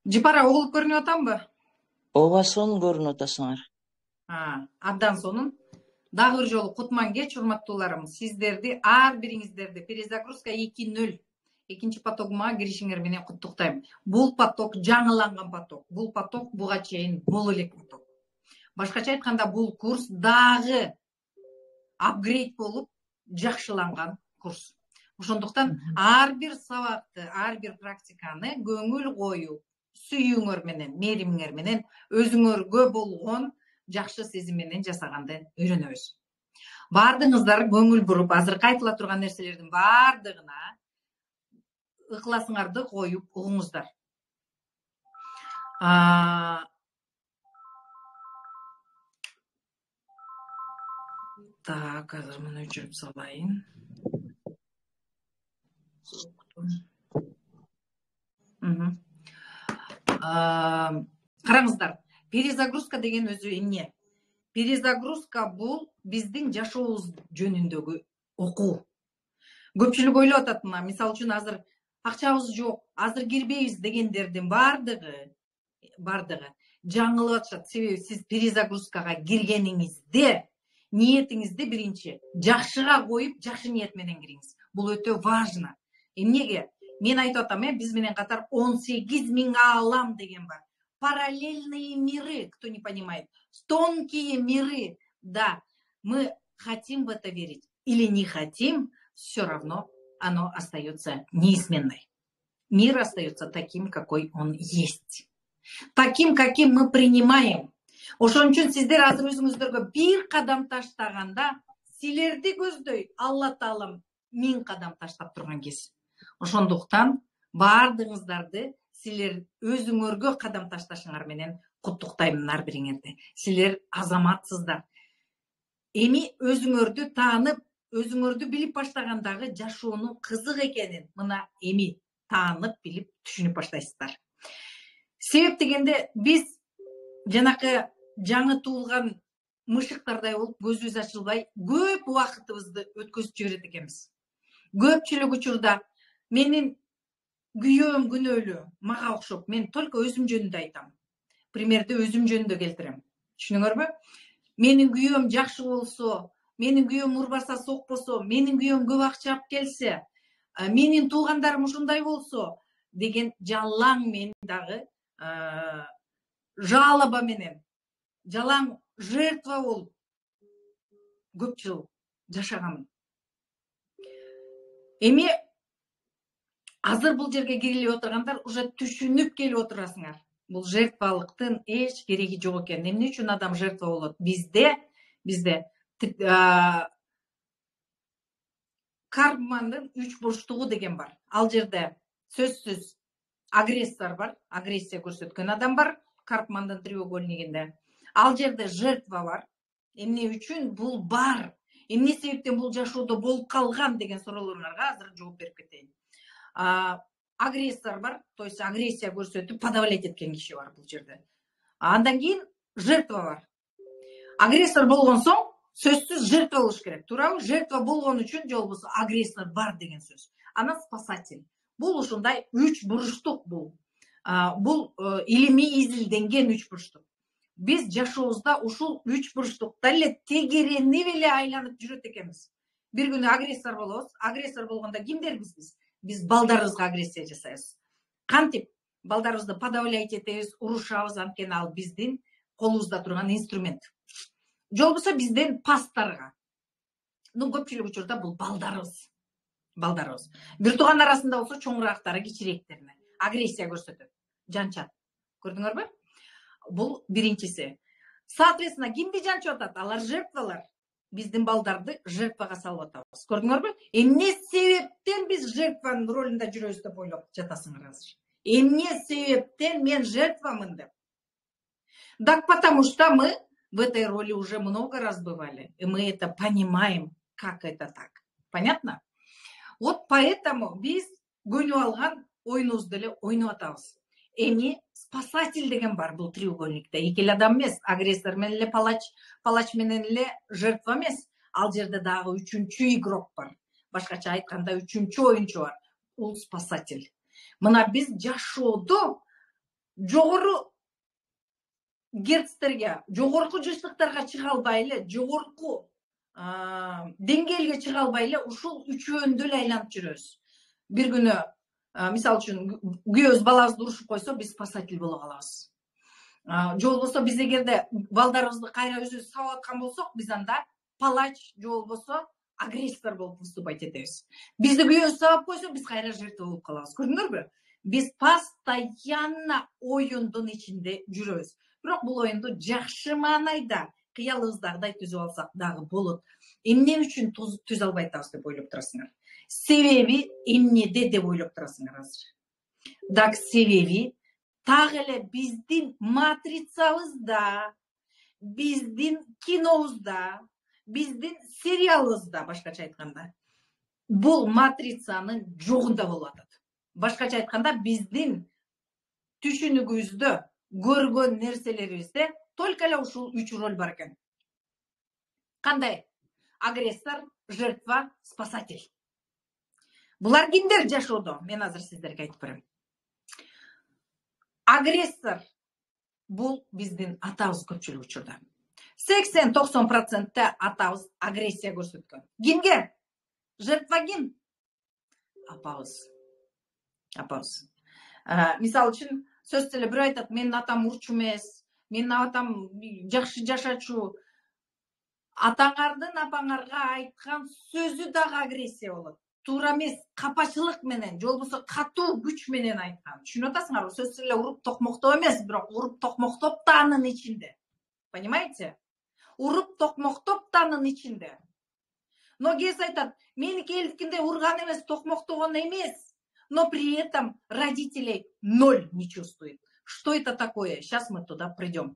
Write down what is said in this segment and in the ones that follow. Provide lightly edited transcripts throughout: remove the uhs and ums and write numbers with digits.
Жипара оғылып көрініп атам ба? Ооба сонун көрүнүп атасыңар. Абдан сонун. Дагы бир жолу кутман кеч, урматтууларым. Сиздерди ар бириңиздерди перезагрузка 2.0 экинчи потогума киришиңер менен куттуктайм. Бул поток жаңыланган поток. Бул поток буга чейин боло элек поток. Башкача айтканда, бул курс дагы апгрейд болуп жакшыланган курс. Ошондуктан ар бир сабакты, ар бир практиканы көңүл коюп, сүйүүңөр менен, мээримиңер менен өзүңөргө болгон жакшы сезим менен жасаганды үйрөнөбүз. Баардыгыңыздар көңүл буруп, азыркы айтыла турган нерселердин баардыгына ыкыласыңарды коюп угуңуздар. Так, азыр муну өчүрүп салайын. Караңыздар, перезагрузка деген өзү эмне? Перезагрузка бул биздин жашообуз жөнүндөгү окуу. Көпчүлүк ойлоп атат, мисалы үчүн азыр акчабыз жок, азыр кирбейбиз дегендердин баардыгы жаңылып атышат. Себеби сиз перезагрузкага киргениңизде ниетиңизди биринчи жакшыга коюп, жакшы ниет менен кириңиз. Бул өтө важно. Эмнеге? Мен айтып атам, биз менен катар 18.000 аалам деген бар. Параллельные миры, кто не понимает, тонкие миры. Да, мы хотим в это верить или не хотим, все равно оно остается неизменной. Мир остается таким, какой он есть. Таким, каким мы принимаем. Ошон үчүн сиздер азыр өзүңүздөргө бир кадам таштаганда, силерди көздөй Алла Таалам 1000 кадам таштап турган кез. Ошондуктан баардыгыңыздарды силер өзүңөргө кадам ташташыңар менен куттуктайм ар бириңерди. Силер азаматсыздар. Эми өзүңөрдү таанып, өзүңөрдү билип баштагандагы жашоонун кызык экенин мына эми таанып, билип, түшүнүп баштайсыздар. Себеп дегенде биз жанакы жаңы туулган мышыктардай болуп, көзүбүз ачылбай, көп убакытыбызды өткөзүп жиберет экенбиз. Көпчүлүк учурда менин күйөөм күнөөлүү, мага окшоп, мен только өзүм жөнүндө айтам. Примерди өзүм жөнүндө келтирем. Түшүнүңөрбү? Менин күйөөм жакшы болсо, менин күйөөм урбаса сокпосо, менин күйөөм көп акча алып келсе, менин туугандарым ушундай болсо деген жалаң мен дагы жалоба менен, жалаң жертва болуп көп жыл жашаганмын. Эми азыр бул жерге кирилип отургандар уже түшүнүп келип отурасыңар. Бул жертвалыктын эч кереги жок экен. Эмне үчүн адам жертва болот? Бизде Карпмандын 3 бурчтугу деген бар. Ал жерде сөзсүз агрессор бар, агрессия көрсөткөн адам бар, Карпмандын треугольнигинде. Ал жерде жертва бар. Эмне үчүн бул бар? Эмне себептен бул жашоодо болуп калган деген суроолоруңарга азыр жооп берип кетейин. Агрессор бар, то есть агрессия көрсөтүп подавлять эткен киши бар бул жерде. Андан кийин жертва бар. Агрессор болгон соң сөзсүз жертва болуш керек, туурабы? Жертва болгон үчүн же болбосо агрессор бар деген сөз. Анан спасатель. Бул ушундай 3 бурчтук бул. Бул илимий изилденген 3 бурчтук. Биз жашообузда ушул 3 бурчтукта эле тегеренип эле айланып жүрөт экенбиз. Бир күнү агрессор болобуз. Агрессор болгондо кимдербиз биз? Биз балдарыбызга агрессия жасайбыз. Кантип балдарыбызды подавлять этебиз, урушабыз, анткени ал биздин колубузда турган инструмент. Же болбосо бизден пастарга. Көпчүлүк учурда бул балдарыбыз. Бир тууган арасында болсо чоңураактары кичирээктерине агрессия көрсөтөт, жанчат. Көрдүңөрбү? Бул биринчиси. Соответственно, кимди жанчып атат? Алар жертвалар. Биздин балдарды жертвага салып атабыз. Көрдүңөрбү? Эмне себептен биз жертванын ролунда жүрөбүз деп ойлоп жатасыңар азыр? Эмне себептен мен жертвамын деп? Так потому что мы в этой роли уже много раз бывали, и мы это понимаем, как это так. Понятно? Вот поэтому биз көнүп алган оюнубузду эле ойноп атабыз. Эми спасатель деген бар бул треугольникте. Эки эле адам эмес, агрессор менен эле палач менен эле жертва эмес. Ал жерде дагы үчүнчү игрок бар. Башкача айтканда, 3-чү оюнчу бар. Бул спасатель. Мына биз жашоодо жогору герцтерге, жогорку жыштыктарга чыга албай эле, жогорку деңгээлге чыга албай эле ушул үчөөндө эле айланып жүрөбүз. Бир күнү, мисалы үчүн, күйөөбүз балабызды урушуп койсо, биз спасатель боло калабыз. Же болбосо биз эгерде балдарыбызды кайра өзүбүз сабап аткан болсок, биз анда палач же болбосо агрессор болуп выступать этебиз. Бизди күйөөбүз сабап койсо, биз кайра жертва болуп калабыз. Көрдүңөрбү? Биз постоянно оюндун ичинде жүрөбүз. Бирок бул оюнду жакшы маанайда кыялыбыздагыдай түзүп алсак дагы болот. Эмне үчүн түзө албай атабыз деп ойлоп турасыңар? Себеби эмнеде деп ойлоп турасыңар азыр? Так себеби так эле биздин матрицабызда, биздин кинобузда, биздин сериалыбызда, башкача айтканда, бул матрицанын жогунда болуп атат. Башкача айтканда, биздин түшүнүгүбүздө, көргөн нерселерибизде только эле ушул 3 роль бар экен. Кандай? Агрессор, жертва, спасатель. Булар кимдер жашоодо? Мен азыр сиздерге айтып берем. Агрессор бул биздин атабыз көпчүлүк учурда. 80-90% атабыз агрессия көрсөткөн. Кимге? Жертва ким? Апабыз. Апабыз. Мисалы үчүн, сөзсүз эле бирөө айтат, менин атам урчу эмес, менин атам жакшы жашачу. Атаңардын апаңарга айткан сөзү дагы агрессия болот. Туура эмес, капачылык менен, же болбосо катуу күч менен айткан. Түшүнүп атасыңарбы? Сөзсүз эле уруп токмоктоо эмес, бирок уруп токмоктоп да анын ичинде. Понимаете? Уруп токмоктоп да анын ичинде. Но кез айтат, меники элдикинде урган эмес, токмоктогон эмес, но при этом родителей ноль не чувствует. Что это такое? Сейчас мы туда придем.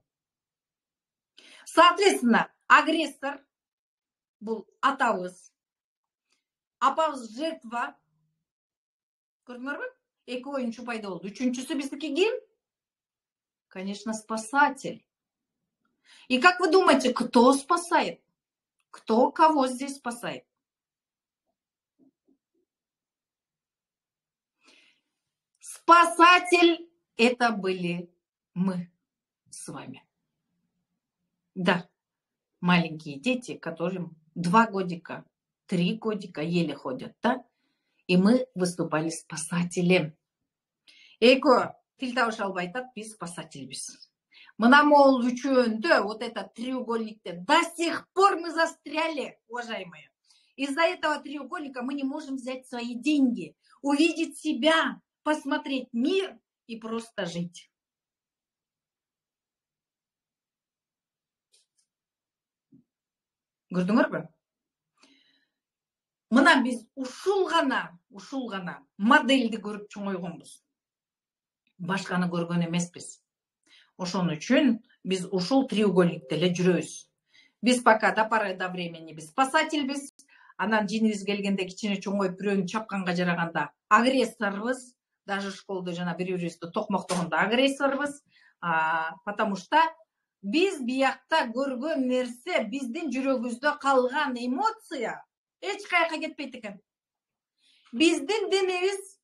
Соответственно, агрессор бул атабыз, апабыз жертва. Көрдүңөрбү? Эки оюнчу пайда болду. Үчүнчүсү биздики ким? Конечно, спасатель. И как вы думаете, кто спасает? Кто кого здесь спасает? Спасатель – это были мы с вами. Да, маленькие дети, которым 2 годика, 3 годика еле ходят, да? И мы выступали спасателем. Эйко тил табыша албай атат, биз спасательбиз. Мына могул үчөөндө, вот этот треугольникте, до сих пор мы застряли, уважаемые. Из-за этого треугольника мы не можем взять свои деньги, увидеть себя, посмотреть мир и просто жить. Көрдүңөрбү? Мына биз ушул гана модельди көрүп чоңойгонбуз. Башканы көргөн эмеспиз. Ошон үчүн биз ушул треугольникте эле жүрөбүз. Биз пока до поры до времени биз спасательбиз, анан жинибиз келгенде кичине чоңоюп бирөөнү чапканга жараганда агрессорбуз, даже школдо жана бири-бирибизди токмоктогондо агрессорбуз, потому что биз биякта көргөн нерсе, биздин жүрөгүбүздө калган эмоция эч каяка кетпейт экен. Биздин денебиз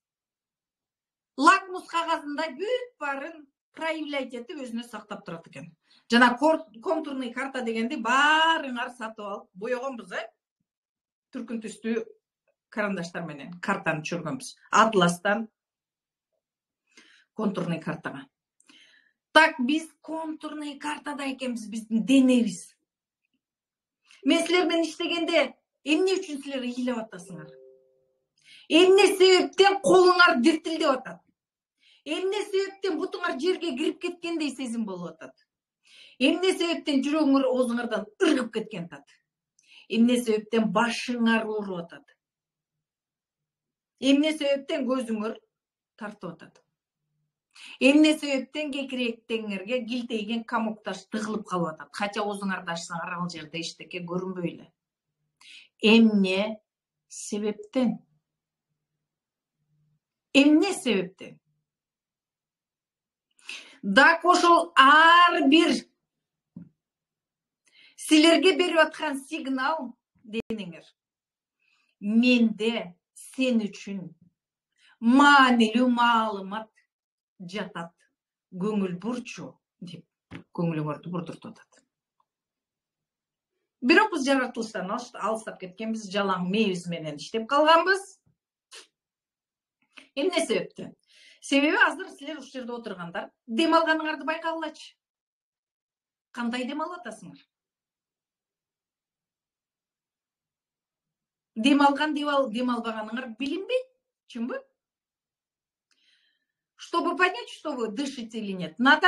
лакмус кагазында бүт баарын проявлять этип өзүнө сактап турат экен. Жана контурный карта дегенди баарыңар сатып алып боёгонбуз, түркүн түстүү карандаштар менен картаны чөргөнбүз. Атластан контурный картага. Так биз контурный картада экенбиз, биздин денебиз. Мен силер менен иштегенде эмне үчүн силер ыйлап атасыңар? Эмне себептен колуңар диртилдеп атат? Эмне себептен бутуңар жерге кирип кеткендей сезим болуп атат? Эмне себептен жүрөгүңөр оозуңардан ыргып кеткен атат? Эмне себептен башыңар ооруп атат? Эмне себептен көзүңөр тартып атат? Эмне себептен кекиректеңерге килтейген комокташ тыгылып калып атат? Кача оозуңарды ачсаңар ал жерде эчтеке көрүнбөй эле. Эмне себептен? Эмне себептен? Так ошол ар бир силерге берип аткан сигнал деңиңер. Менде сен үчүн маанилүү маалымат жатат көңіл бурчу деп көңіліңөрдү бурдуртуп атат. Бирок биз жаратылыштан алыстап кеткенбиз, жалаң мээбиз менен иштеп калганбыз. Эмне себептен? Себеби азыр силер ушул жерде отургандар дем алганыңарды байкагылачы. Кандай дем алып атасыңар? Дем алган, дем албаганыңар билинбейт, чынбы? Чтобы понять, что вы дышите или нет, надо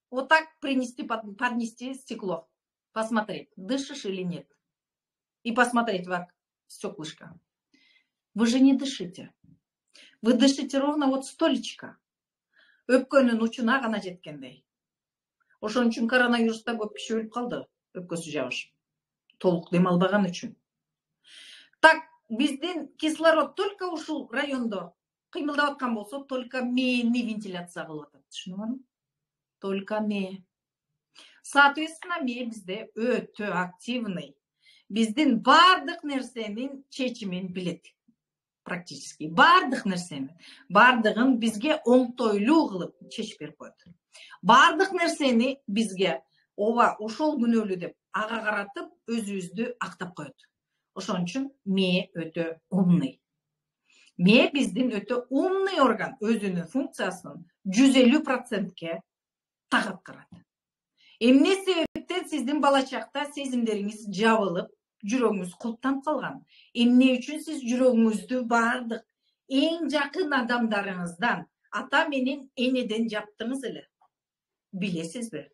вот так поднести стекло, посмотреть, дышишь или нет. И посмотреть в стеклышко. Вы же не дышите. Вы дышите ровно вот столечко. Өпкөнүн учуна гана жеткендей. Ошон үчүн коронавируста көп киши өлүп калды, өпкөсү жабышып. Толук дем албаган үчүн. Так, биздин кислород только ушул райондо кыймылдап аткан болсо, только мээни вентиляция кылып атат. Түшүнүңөрбү? Только мээ. Соответственно, мээ бизде өтө активный. Биздин бардык нерсенин чечимин билет. Практически бардык нерсени. Бардыгын бизге оңтойлуу кылып чечип берип коет. Бардык нерсени бизге ооба ошол күнөөлүү деп ага каратып өзүбүздү актап коет. Ошон үчүн мээ өтө умный. Мээ биздин өтө умный орган, өзүнүн функциясын 150%ке так аткарат. Эмне себептен сиздин бала чакта сезимдериңиз жабылып, жүрөгүңүз кулптанып калган? Эмне үчүн сиз жүрөгүңүздү бардык эң жакын адамдарыңыздан, ата менен энеден жаптыңыз эле? Билесизби?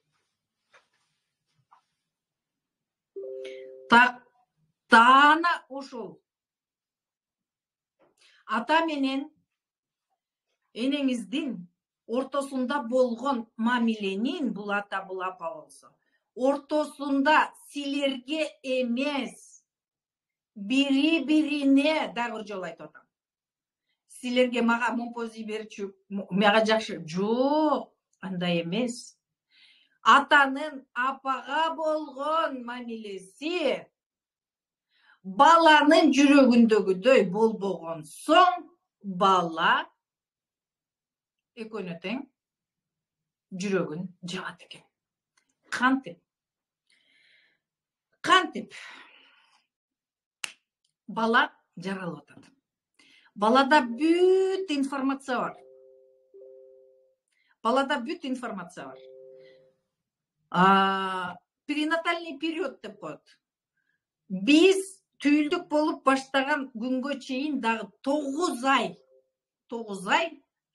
Так, таана ошол ата менен энеңиздин ортосунда болгон мамиленин, бул ата, бул апа болсо, ортосунда силерге эмес, бири-бирине дагы жол айтып атам. Силерге мага момпози берчү, мага жакшы. Жок, андай эмес. Атанын апага болгон мамилеси баланын жүрөгүндөгүдөй болбогон соң, бала экөөнө тең жүрөгүн жабат экен. Кантип бала жаралып атат. Балада бүт информация бар. Перинатальный период деп коет. Биз түйүлдүк болуп баштаган күнгө чейин дагы 9 ай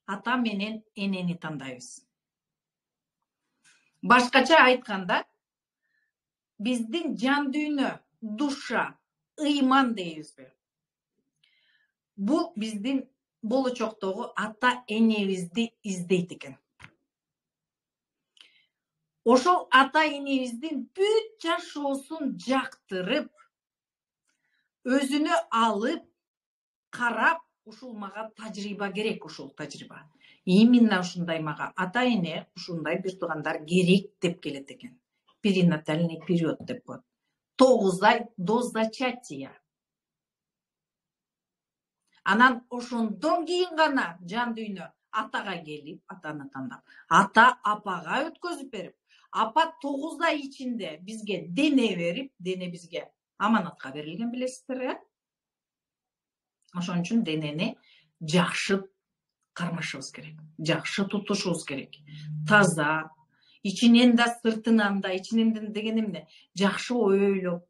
ата менен энени тандайбыз. Башкача айтканда, биздин жан дүйнө, душа, ыйман дейбизби? Бул биздин болочоктогу ата энебизди издейт экен. Ошол ата энебиздин бүт жашоосун жактырып, өзүнө алып, карап, ушул мага тажрыйба керек, ушул тажрыйба. Именно ушундай мага ата эне, ушундай бир туугандар керек деп келет экен. Перинатальный период деп коет. 9 ай до зачатия. Анан ошондон кийин гана жан дүйнө атага келип, атаны тандап, ата апага өткөзүп берип, апа 9 ай ичинде бизге дене берип, дене бизге аманатка берилген, билесиздер, э? Ошон үчүн денени жакшы кармашыбыз керек, жакшы тутушубуз керек. Таза, ичинен да сыртынан да, ичинен деген эмне? Жакшы ойлоп,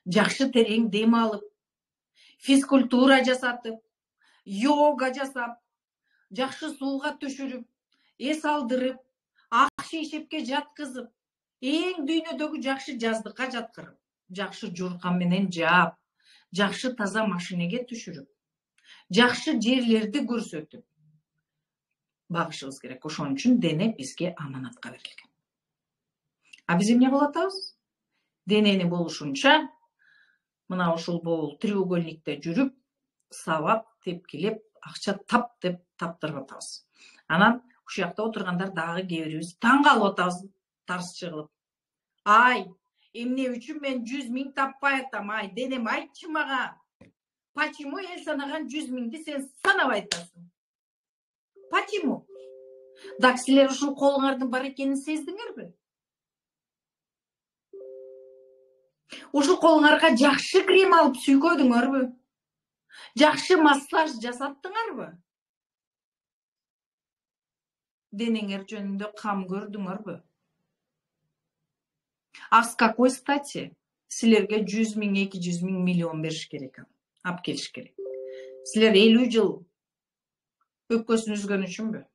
жакшы терең дем алып, физкультура жасатып, йога жасап, жакшы сууга түшүрүп, эс алдырып, ак шейшепке жаткызып, эң дүйнөдөгү жакшы жаздыкка жаткырып, жакшы журкан менен жаап, жакшы таза машинеге түшүрүп, жакшы жерлерди көрсөтүп багышыбыз керек. Ошон үчүн дене бизге аманатка берилген. А биз эмне кылып атабыз? Денени болушунча мына ушул бул треугольникте жүрүп, сабап, тепкилеп, акча тап деп таптырып атабыз. Анан ушул жакта отургандар дагы кээ бирибиз таң калып атабыз, тарсчы кылып. Ай, эмне үчүн мен 100 000 таппай атам? Ай, денем айтчы мага. Почему эл санаган 100 000ди сен санабай атасың? Почему? Дак силер ушул колуңардын бар экенин сездиңерби? Ушул колуңарга жакшы крем алып сүйкөдүңөрбү? Жакшы массаж жасаттыңарбы? Денеңер жөнүндө кам көрдүңөрбү? А с какой стати силерге 100 000, 200 000, миллион бериш керек? Алып келиш керек. Силер 50 жыл өпкөсүн үзгөн үчүнбү?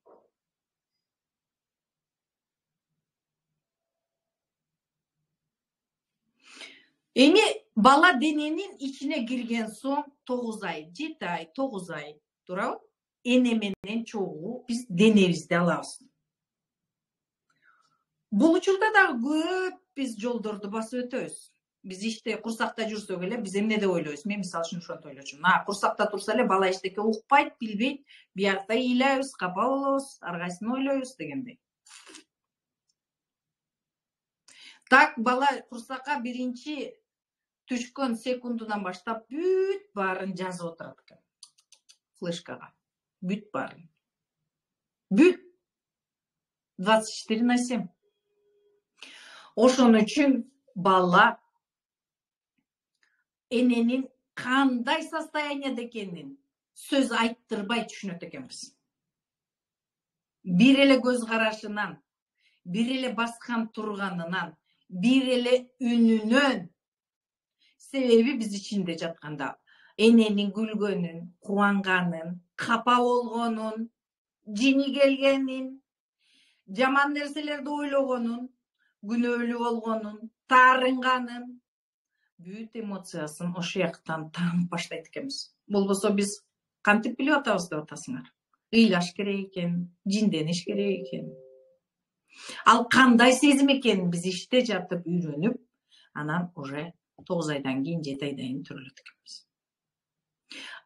Эми бала дененин ичине кирген соң 9 ай, 7 ай, 9 ай туурабы? Эне менен чогуу биз денебизди алабыз. Бул учурда дагы көп биз жолдорду басып өтөбүз. Биз иште курсакта жүрсөк эле биз эмне деп ойлойбуз? Мен мисалы үчүн ошентип ойлочумун. Курсакта турса эле бала эчтеке укпайт, билбейт, биякта ыйлайбыз, капа болобуз, ар кайсын ойлойбуз дегендей. Так бала курсакка биринчи түшкөн секундунан баштап бүт баарын жазып отурат экен. Флешкага. Бүт баарын. Бүт 24/7. Ошон үчүн бала эненин кандай состоянияда экенин сөз айттырбай түшүнөт экенбиз. Бир эле көз карашынан, бир эле баскан турганынан, бир эле үнүнөн. Себеби биз ичинде жатканда эненин күлгөнүн, кубанганын, капа болгонун, жини келгенин, жаман нерселерди ойлогонун, күнөөлүү болгонун, таарынганын, бүт эмоциясын ошол жактан таанып баштайт экенбиз. Болбосо биз кантип билип атабыз деп атасыңар? Ыйлаш керек экен, жиндениш керек экен. Ал кандай сезим экенин биз иште жатып үйрөнүп, анан уже 9 айдан кийин, 7 айдан кийин төрөлөт экенбиз.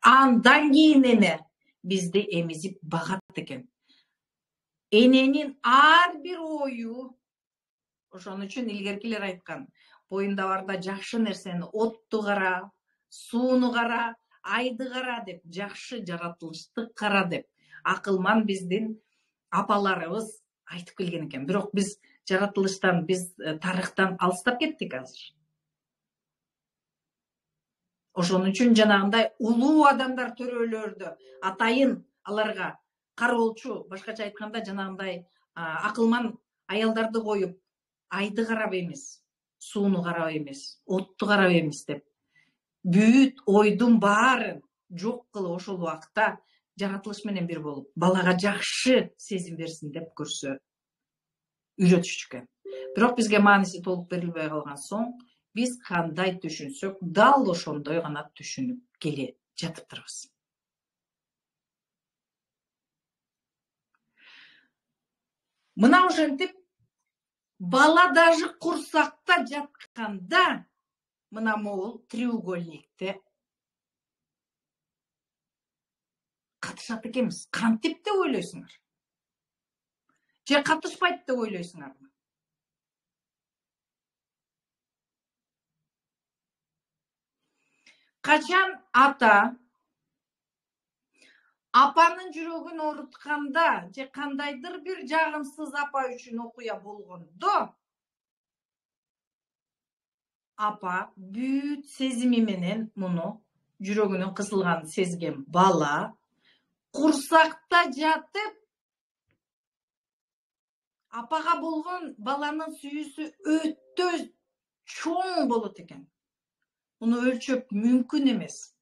Андан кийин эне бизди эмизип багат экен. Эненин ар бир ою, ошон үчүн илгеркилер айткан, боюнда барда жакшы нерсени отту кара, сууну кара, айды кара деп, жакшы жаратылышты кара деп акылман биздин апаларыбыз айтып келген экен. Бирок биз жаратылыштан, биз тарыхтан алыстап кеттик азыр. Ошон үчүн жанагындай улуу адамдар төрөлөрдө атайын аларга кароолчу, башкача айтканда жанагындай акылман аялдарды коюп, айды карап эмес, сууну карап эмес, отту карап эмес деп бүт ойдун баарын жок кылып ошол убакта жаратылыш менен бир болуп, балага жакшы сезим берсин деп көрсө үйрөтүшчү экен. Бирок бизге мааниси толук берилбей калган соң, биз кандай түшүнсөк, дал ошондой гана түшүнүп келе жатыптырбыз. Мына ошентип бала даже курсакта жатканда мына могул треугольникте катышат экенбиз. Кантип деп ойлойсуңар? Же катышпайт деп ойлойсуңарбы? Качан ата апанын жүрөгүн оорутканда же кандайдыр бир жагымсыз апа үчүн окуя болгондо, апа бүт сезими менен муну жүрөгүнүн кысылганын сезген бала курсакта жатып апага болгон баланын сүйүүсү өтө чоң болот экен. Муну өлчөп мүмкүн эмес.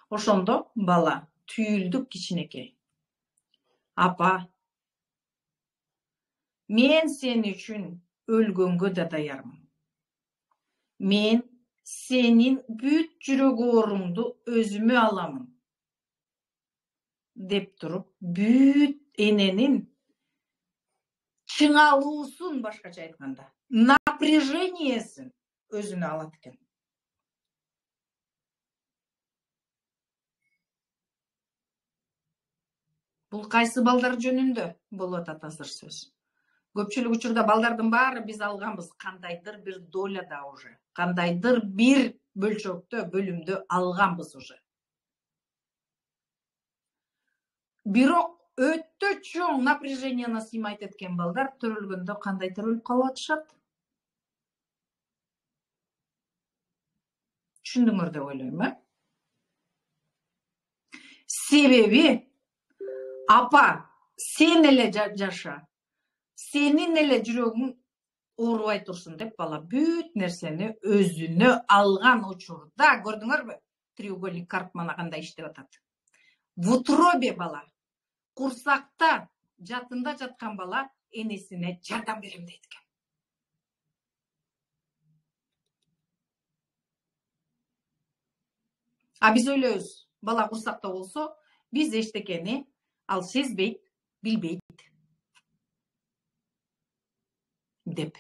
Ошондо бала түйүлдүк кичинекей. Апа, мен сен үчүн өлгөнгө да даярмын. Мен сенин бүт жүрөк ооруңду өзүмө аламын. Деп туруп, бүт эненин чыңалуусун, башкача айтканда, напряжениесин өзүнө алат экен. Бул кайсы балдар жөнүндө болуп атат азыр сөз? Көпчүлүк учурда балдардын баары биз алганбыз кандайдыр бир доляда уже, кандайдыр бир бөлчөктө, бөлүмдө алганбыз уже. Бирок өтө чоң напряженияны сыймайт эткен балдар төрөлгөндө кандай төрөлүп калып атышат? Түшүндүңөр деп ойлойм, Себеби апа, сен эле жаша, сенин эле жүрөгүң оорубай турсун деп бала бүт нерсени өзүнө алган учурда, көрдүңөрбү? Треугольник Карпмана кандай иштеп атат? В утробе бала, курсакта жатында жаткан бала энесине жардам берем дейт экен. А биз ойлойбуз, бала курсакта болсо, биз эчтекени ал сезбейт, билбейт деп.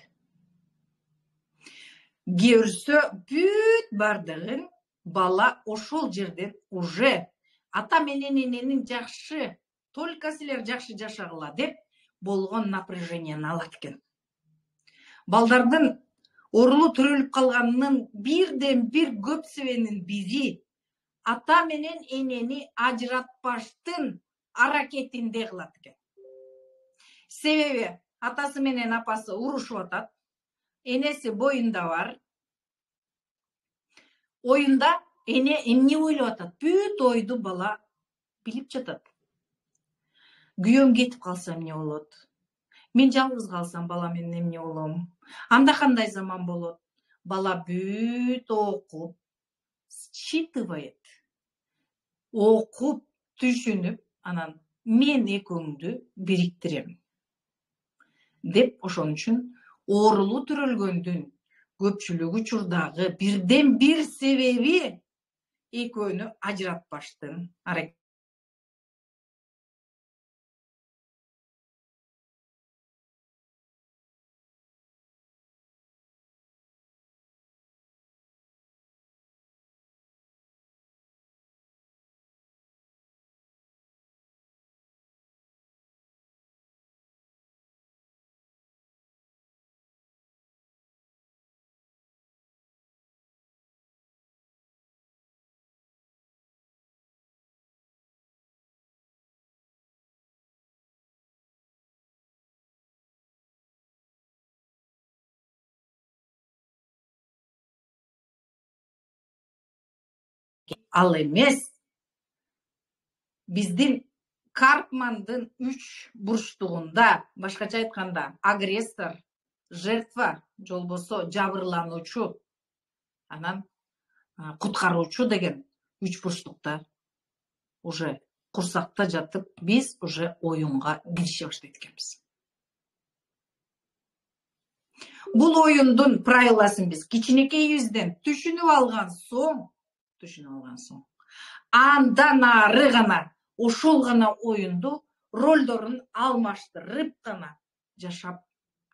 Көрсө бүт бардыгын бала ошол жерден уже ата менен эненин жакшы, только силер жакшы жашагыла деп болгон напряженияны алат экен. Балдардын оорулуу төрөлүп калганынын бирден бир көп себебинин бири ата менен энени ажыратпаштын аракетинде кылат экен. Себеби атасы менен апасы урушуп атат, энеси боюнда бар. Оюнда эне эмне ойлоп атат? Бүт ойду бала билип жатат. Күйөөм кетип калса эмне болот? Мен жалгыз калсам бала менен эмне болом? Анда кандай заман болот? Бала бүт окуп, считывает. Окуп, түшүнүп, анан мен экөөңдү бириктирем. Деп ошон үчүн оорулуу төрөлгөндүн көпчүлүк учурдагы бирден бир себеби экөөнү ажыратпаштын аракети. Ал эмес, биздин Карпмандын 3 бурчтугунда, башкача айтканда, агрессор, жертва, же болбосо жабырлануучу, анан куткаруучу деген 3 бурчтукта уже курсакта жатып, биз уже оюнга кирише баштайт экенбиз. Бул оюндун правиласын биз кичинекейибизден түшүнүп алган соң, андан ары гана ошол гана оюнду ролдорун алмаштырып гана жашап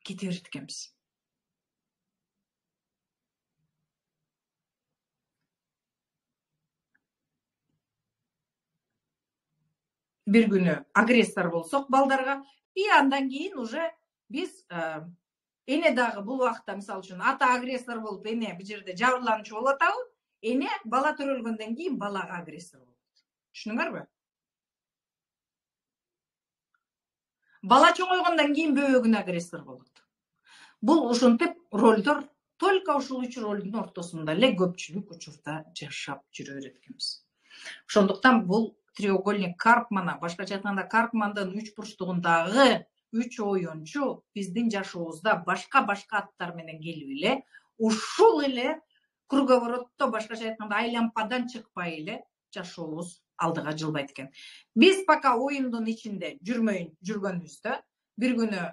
кете берет экенбиз. Бир күнү агрессор болсок балдарга, и андан кийин уже биз эне дагы бул убакта, мисалы үчүн, ата агрессор болуп, эне бул жерде жабырлануучу болуп атабы, эне бала төрөлгөндөн кийин балага агрессор болот. Түшүндүңөрбү? Бала чоңойгондон кийин бөбөгүнө агрессор болот. Бул ушинтип ролдор только ушул 3 ролдун ортосунда эле көпчүлүк учурда жашап жүрө берет экенбиз. Ошондуктан бул треугольник Карпмана, башкача айтканда Карпмандын 3 бурчтугундагы 3 оюнчу биздин жашообузда башка аттар менен келип эле, ушул эле круговоротто, башкача айтканда айлампадан чыкпай эле жашообуз алдыга жылбайт экен. Биз пока оюндун ичинде жүргөнүбүздө, бир күнү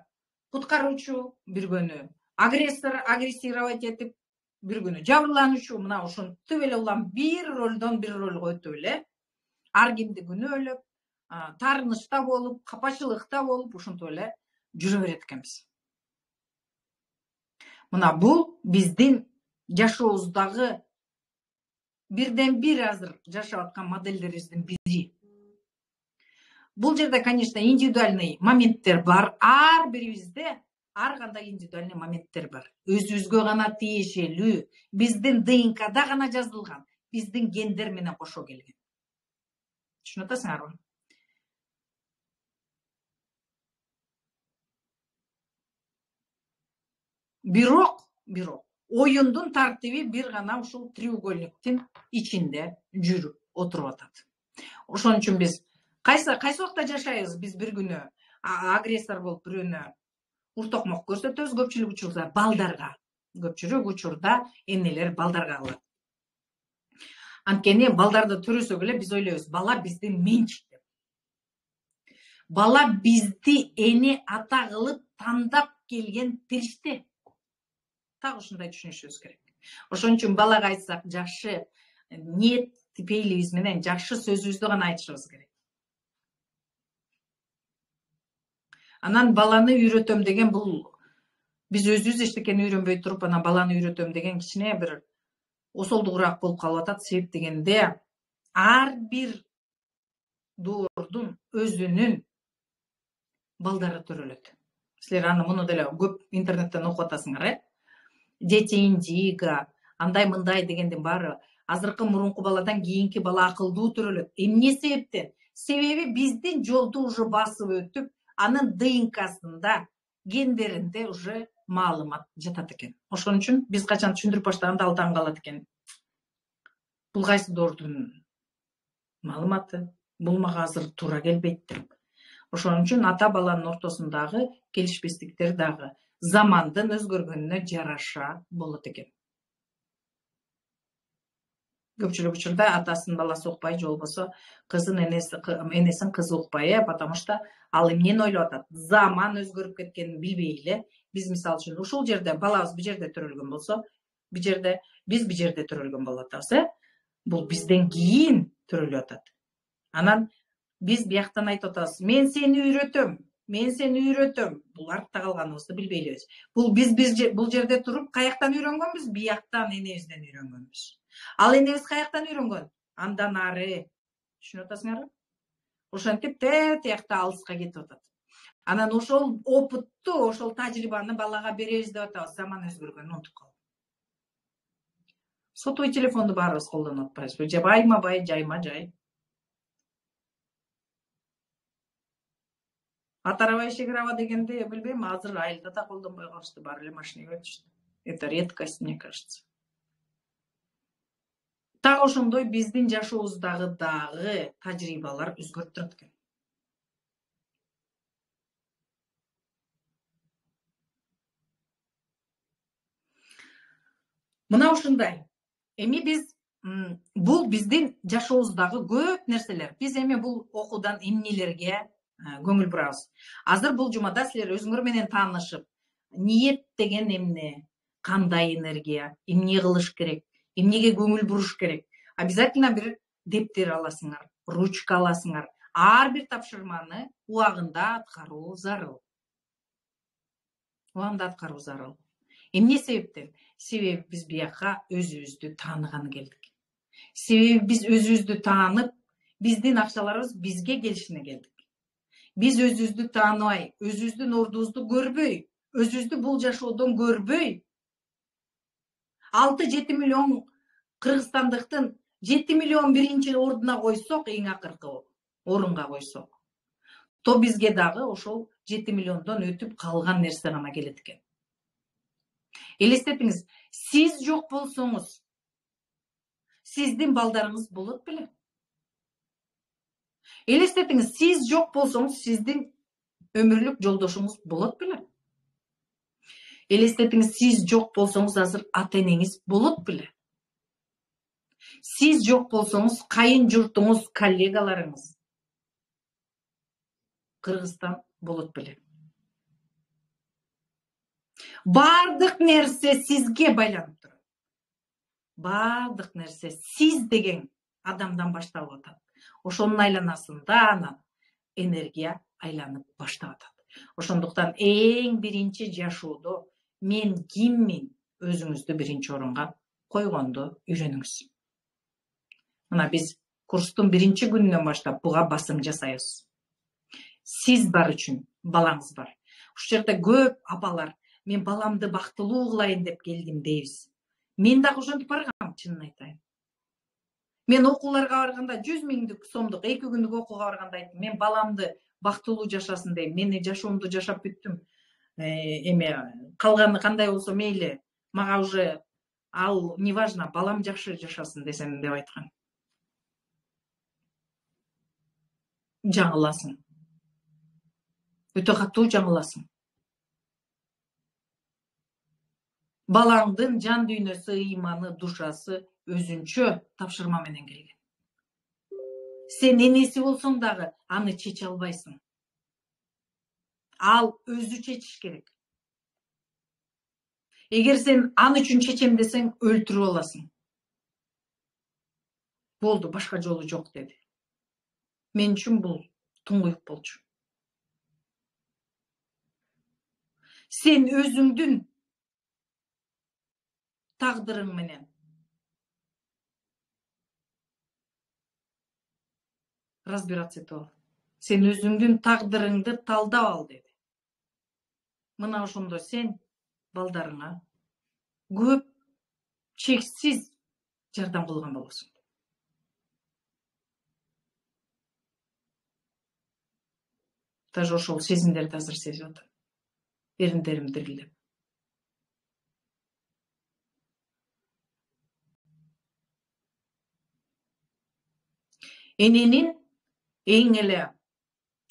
куткаруучу, бир күнү агрессор агрессировать этип, бир күнү жабырлануучу, мына ушинтип эле улам бир ролдон бир ролго өтүп эле, ар кимди күнөөлөп, таарынычта болуп, капачылыкта болуп, ушинтип эле жүрө берет экенбиз. Мына бул биздин жашообуздагы бирден бир азыр жашап аткан модельдерибиздин бири. Бул жерде, конечно, индивидуальный моменттер бар. Ар бирибизде ар кандай индивидуальный моменттер бар. Өзүбүзгө гана тиешелүү, биздин ДНКда гана жазылган, биздин гендер менен кошо келген. Түшүнүп атасыңарбы? бирок оюндун тартиби бир гана ушул треугольниктин ичинде жүрүп отуруп атат. Ошон үчүн биз кайсы убакта жашайбыз, биз бир күнү агрессор болуп бирөөнү уртокмок көрсөтөбүз, көпчүлүк учурда балдарга, көпчүлүк учурда энелер балдарга кылат. Анткени балдарды төрөсөк эле биз ойлойбуз, бала биздин менчик деп. Бала бизди эне ата кылып тандап келген периште. Так ушундай түшүнүшүбүз керек. Ошон үчүн балага айтсак, жакшы ниет пейлибиз менен жакшы сөзүбүздү гана айтышыбыз керек. Анан баланы үйрөтөм деген бул биз өзүбүз эчтекени үйрөнбөй туруп, анан баланы үйрөтөм деген кичине бир осолдугураак болуп калып атат. Себеп дегенде ар бир доордун өзүнүн балдары төрөлөт. Силер аны муну деле көп интернеттен окуп атасыңар, Дети индиго, андай мындай дегендин баары азыркы мурунку баладан кийинки бала акылдуу төрөлөт. Эмне себептен? Себеби биздин жолду уже басып өтүп, анын ДНКсында, гендеринде уже маалымат жатат экен. Ошон үчүн биз качан түшүндүрүп баштаганда ал таң калат экен. Бул кайсы доордун маалыматы? Бул мага азыр туура келбейт деп. Ошон үчүн ата баланын ортосундагы келишпестиктер дагы замандын өзгөргөнүнө жараша болот экен. Көпчүлүк учурда атасын баласы укпай, же болбосо кызын энесин кызы укпай, потому что ал эмнени ойлоп атат? Заман өзгөрүп кеткенин билбей эле. Биз мисалы үчүн ушул жерде балабыз бир жерде төрөлгөн болсо, биз бир жерде төрөлгөн болуп атабыз, Бул бизден кийин төрөлүп атат. Анан биз бияктан айтып атабыз, мен сени үйрөтөм. Бул артта калганыбызды билбей элебиз. Бул биз бул жерде туруп каяктан үйрөнгөнбүз? Бияктан энебизден үйрөнгөнбүз. Ал энебиз каяктан үйрөнгөн? Андан ары. Түшүнүп атасыңарбы? Ошентип тиякта алыска кетип атат. Анан ошол опытту, ошол тажрыйбаны балага беребиз деп атабыз, заман өзгөргөнүн унутуп калып. Сотовый телефонду баарыбыз колдонуп атпайбызбы? Же байма-бай, жайма-жай. Атарабай Шегирова дегенде, билбейм, азыр айылда да колдонбой калышты, баары эле машинеге өтүштү. Это редкость, мне кажется. Так ошондой биздин жашообуздагы дагы тажрыйбалар өзгөрүп турат экен. Мына ушундай. Эми биз бул биздин жашообуздагы көп нерселер. Биз эми бул окуудан эмнелерге көңүл бурабыз. Азыр бул жумада силер өзүңөр менен таанышып, ниет деген эмне, кандай энергия, эмне кылыш керек, эмнеге көңүл буруш керек. Обязательно бир дептер аласыңар, ручка аласыңар. Ар бир тапшырманы убагында аткаруу зарыл. Эмне себептен? Себеби биз бияка өзүбүздү тааныганы келдик. Себеби биз өзүбүздү таанып, биздин акчаларыбыз бизге келишине келдик. Биз өзүбүздү тааныбай, өзүбүздүн ордубузду көрбөй, өзүбүздү бул жашоодон көрбөй, 6-7 миллион кыргызстандыктын 7 миллион биринчи ордуна койсок, эң акыркы орунга койсок, то бизге дагы ошол 7 миллиондон өтүп калган нерсе гана келет экен. Элестетиңиз, сиз жок болсоңуз, сиздин балдарыңыз болот беле? Элестетиңиз, сиз жок болсоңуз, сиздин өмүрлүк жолдошуңуз болот беле? Элестетиңиз, сиз жок болсоңуз, азыр ата-энеңиз болот беле? Сиз жок болсоңуз, кайын журтуңуз, коллегаларыңыз Кыргызстан болот беле? Бардык нерсе сизге байланып турат. Бардык нерсе сиз деген адамдан башталып атат. Ошонун айланасында анан энергия айланып баштап атат. Ошондуктан эң биринчи жашоодо мен киммин өзүңүздү биринчи орунга койгонду үйрөнүңүз. Мына биз курстун биринчи күнүнөн баштап буга басым жасайбыз. Сиз бар үчүн балаңыз бар. Ушул жерде көп апалар, мен баламды бактылуу кылайын деп келдим дейбиз. Мен дагы ошентип баргам, чынын айтайын. Мен окууларга барганда 100 000 сомдук 2 күндүк окууга барганда айттым, мен баламды бактылуу жашасын дейм, мени жашоомду жашап бүттүм. эме калганы кандай болсо мейли, мага уже ал неважно, балам жакшы жашасын десем деп айткан. Жаңыласың. Өтө катуу жаңыласың. Балаңдын жан дүйнөсү, ыйманы, душасы өзүнчө тапшырма менен келген. Сен энеси болсоң дагы аны чече албайсың. Ал өзү чечиш керек. Эгер сен аны үчүн чечем десең, өлтүрүп аласың. Болду, башка жолу жок деди. Мен үчүн бул туңгуюк болчу. Сен өзүңдүн тагдырың менен разбираться этип ал. Сен өзүңдүн тагдырыңды талдап ал деди. Мына ошондо сен балдарыңа көп чексиз жардам кылган болосуң. Даже ошол сезимдерди азыр сезип атам. Эриндерим дирилдеп. Эненин эң эле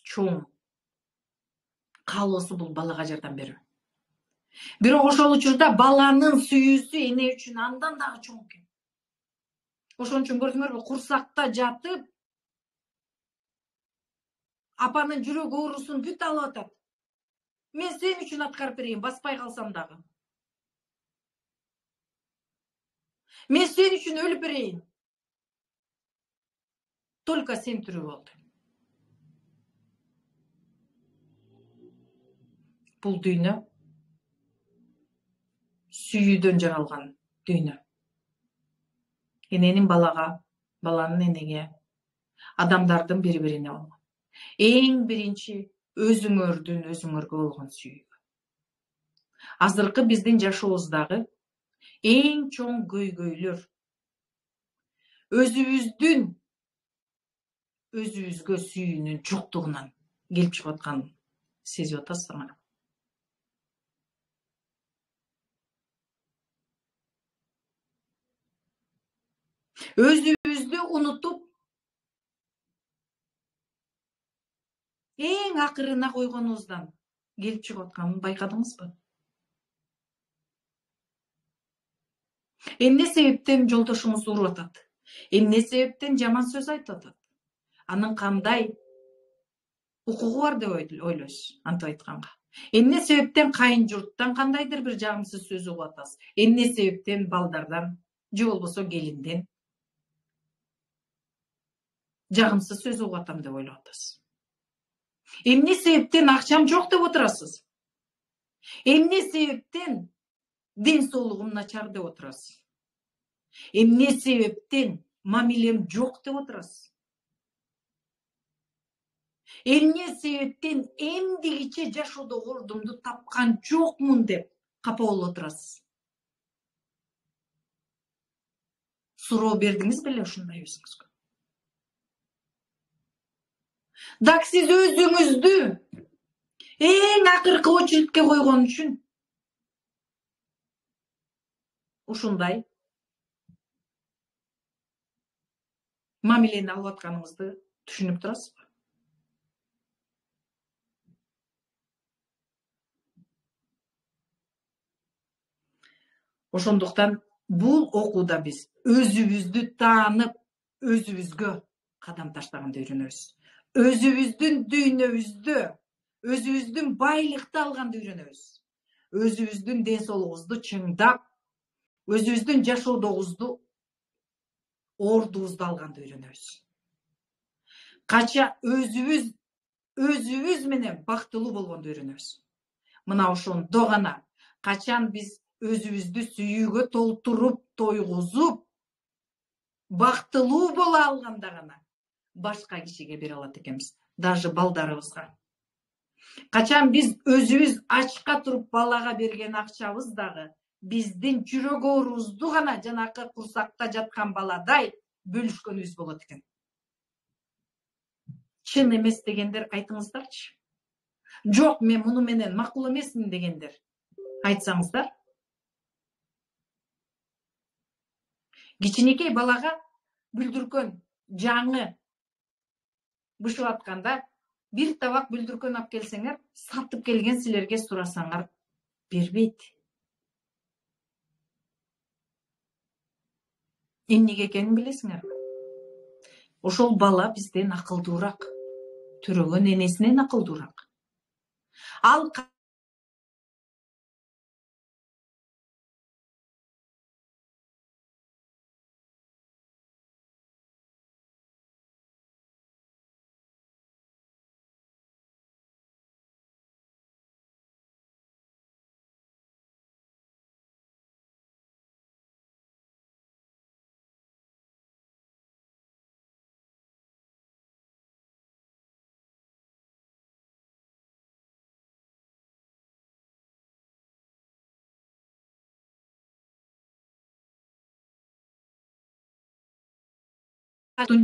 чоң каалоосу бул балага жардам берүү. Бирок ошол учурда баланын сүйүүсү эне үчүн андан дагы чоң экен. Ошон үчүн көрдүңөрбү, курсакта жатып, апанын жүрөк оорусун бүт алып атат. Мен сен үчүн аткарып берейин, баспай калсам дагы. Мен сен үчүн өлүп берейин. Только сен тирүү бол. Бул дүйнө сүйүүдөн жаралган дүйнө. Эненин балага, баланын энеге, адамдардын бири-бирине болгон. Эң биринчи өзүңөрдүн өзүңөргө болгон сүйүү. Азыркы биздин жашообуздагы эң чоң көйгөйлөр өзүбүздүн өзүбүзгө сүйүүнүн жоктугунан келип чыгып атканын сезип атасыздарбы? Өзүбүздү унутуп, эң акырына койгонубуздан келип чыгып атканын байкадыңызбы? Эмне себептен жолдошуңуз уруп атат? Эмне себептен жаман сөз айтып атат? Анын кандай укугу бар деп ойлойсуз, антип айтканга? Эмне себептен кайын журттан кандайдыр бир жагымсыз сөз угуп атасыз? Эмне себептен балдардан, же болбосо келинден жагымсыз сөз угуп атам деп ойлоп атасыз? Эмне себептен акчам жок деп отурасыз? Эмне себептен ден соолугум начар деп отурасыз? Эмне себептен мамилем жок деп отурасыз? Эмне себептен эмдигиче жашоодогу ордумду тапкан жокмун деп капа болуп отурасыз? Суроо бердиңиз беле ушундай өзүңүзгө? Дак сиз өзүңүздү эң акыркы очередке койгон үчүн ушундай мамилени алып атканыңызды түшүнүп турасызбы? Ошондуктан бул окууда биз өзүбүздү таанып, өзүбүзгө кадам таштаганды үйрөнөбүз. Өзүбүздүн дүйнөбүздө, өзүбүздүн байлыкты алганды үйрөнөбүз. Өзүбүздүн ден соолугубузду чыңдап, өзүбүздүн жашоодогубузду ордубузду алганды үйрөнөбүз. Кача өзүбүз менен бактылуу болгонду үйрөнөбүз. Мына ошондо гана качан биз өзүбүздү сүйүүгө толтуруп, тойгузуп, бактылуу боло алганда гана башка кишиге бере алат экенбиз, даже балдарыбызга. Качан биз өзүбүз ачка туруп балага берген акчабыз дагы биздин жүрөк оорубузду гана жанакы курсакта жаткан баладай бөлүшкөнүбүз болот экен. Чын эмес дегендер айтыңыздарчы. Жок, мен муну менен макул эмесмин дегендер айтсаңыздар. Кичинекей балага бүлдүркөн жаңы бышып атканда бир табак бүлдүркөн алып келсеңер, сатып келген силерге сурасаңар бербейт. Эмнеге экенин билесиңерби? Ошол бала бизден акылдуураак, төрөгөн энесинен акылдуураак. Ал